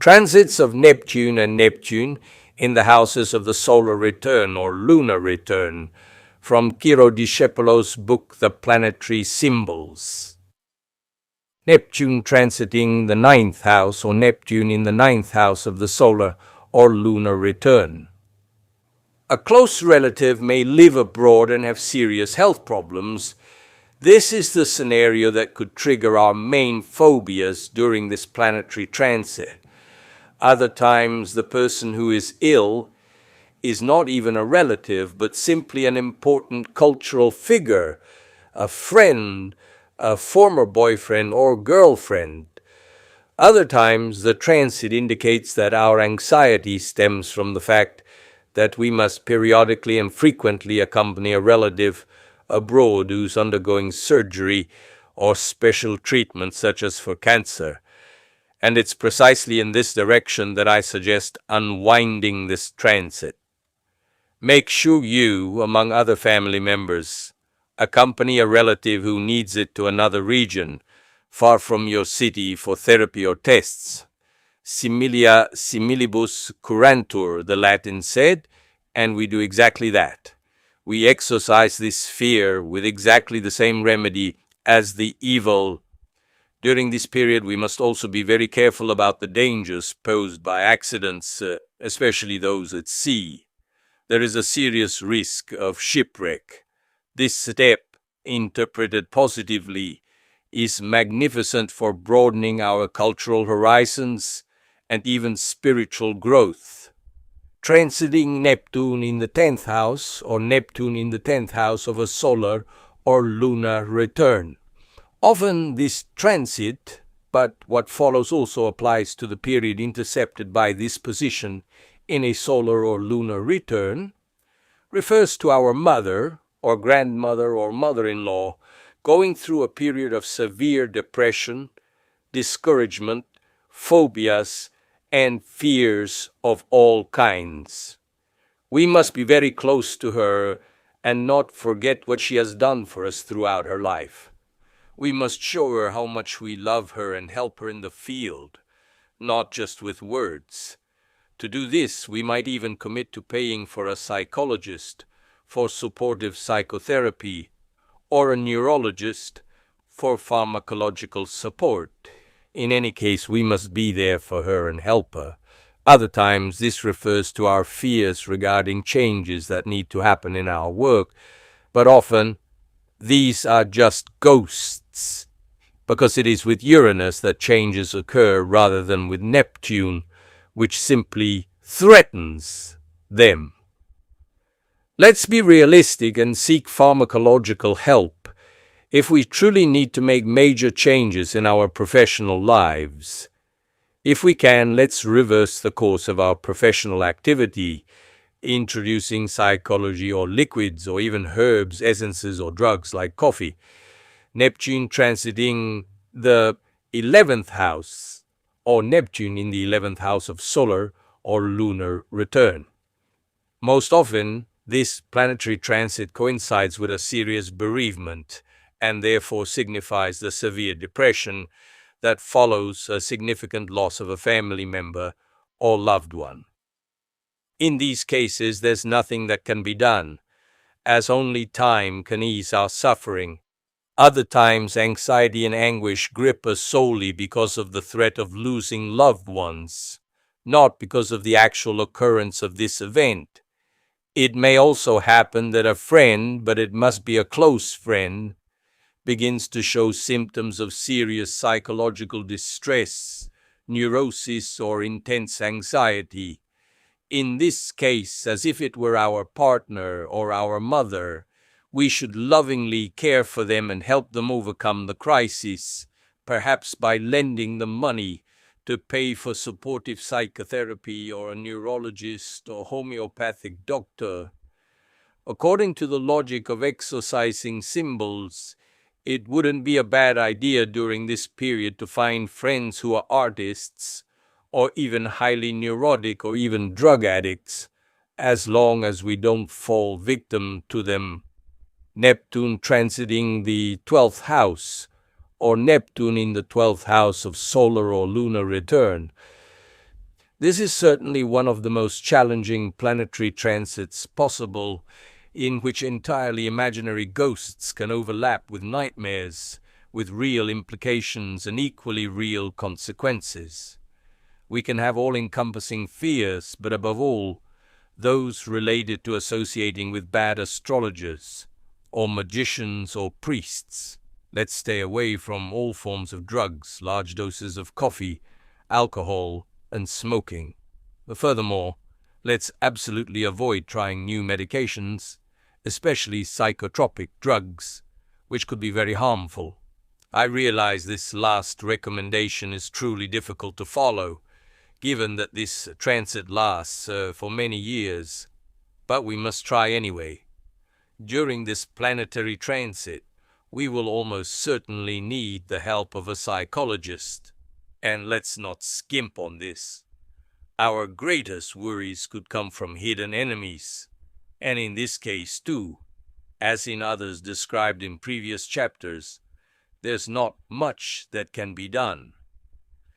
Transits of Neptune and Neptune in the houses of the solar return or lunar return, from Ciro Discepolo's book The Planetary Symbols. Neptune transiting the ninth house or Neptune in the ninth house of the solar or lunar return. A close relative may live abroad and have serious health problems. This is the scenario that could trigger our main phobias during this planetary transit. Other times, the person who is ill is not even a relative, but simply an important cultural figure, a friend, a former boyfriend or girlfriend. Other times, the transit indicates that our anxiety stems from the fact that we must periodically and frequently accompany a relative abroad who's undergoing surgery or special treatment such as for cancer. And it's precisely in this direction that I suggest unwinding this transit. Make sure you, among other family members, accompany a relative who needs it to another region, far from your city for therapy or tests. Similia similibus curantur, the Latin said, and we do exactly that. We exorcise this fear with exactly the same remedy as the evil. During this period, we must also be very careful about the dangers posed by accidents, especially those at sea. There is a serious risk of shipwreck. This step, interpreted positively, is magnificent for broadening our cultural horizons and even spiritual growth. Transiting Neptune in the 10th house or Neptune in the 10th house of a solar or lunar return. Often this transit, but what follows also applies to the period intercepted by this position in a solar or lunar return, refers to our mother or grandmother or mother-in-law going through a period of severe depression, discouragement, phobias, and fears of all kinds. We must be very close to her and not forget what she has done for us throughout her life. We must show her how much we love her and help her in the field, not just with words. To do this, we might even commit to paying for a psychologist for supportive psychotherapy or a neurologist for pharmacological support. In any case, we must be there for her and help her. Other times, this refers to our fears regarding changes that need to happen in our work, but often these are just ghosts, because it is with Uranus that changes occur rather than with Neptune, which simply threatens them. Let's be realistic and seek pharmacological help if we truly need to make major changes in our professional lives. If we can, let's reverse the course of our professional activity, introducing psychology or liquids or even herbs, essences or drugs like coffee. Neptune transiting the 11th house or Neptune in the 11th house of solar or lunar return. Most often, this planetary transit coincides with a serious bereavement and therefore signifies the severe depression that follows a significant loss of a family member or loved one. In these cases, there's nothing that can be done, as only time can ease our suffering. Other times, anxiety and anguish grip us solely because of the threat of losing loved ones, not because of the actual occurrence of this event. It may also happen that a friend, but it must be a close friend, begins to show symptoms of serious psychological distress, neurosis, or intense anxiety. In this case, as if it were our partner or our mother, we should lovingly care for them and help them overcome the crisis, perhaps by lending them money to pay for supportive psychotherapy or a neurologist or homeopathic doctor. According to the logic of exorcising symbols, it wouldn't be a bad idea during this period to find friends who are artists, or even highly neurotic or even drug addicts, as long as we don't fall victim to them. Neptune transiting the 12th house, or Neptune in the 12th house of solar or lunar return. This is certainly one of the most challenging planetary transits possible, in which entirely imaginary ghosts can overlap with nightmares, with real implications and equally real consequences. We can have all-encompassing fears, but above all, those related to associating with bad astrologers, or magicians or priests. Let's stay away from all forms of drugs, large doses of coffee, alcohol, and smoking. But furthermore, let's absolutely avoid trying new medications, especially psychotropic drugs, which could be very harmful. I realize this last recommendation is truly difficult to follow, given that this transit lasts for many years, but we must try anyway. During this planetary transit, we will almost certainly need the help of a psychologist. And let's not skimp on this. Our greatest worries could come from hidden enemies, and in this case too, as in others described in previous chapters, there's not much that can be done.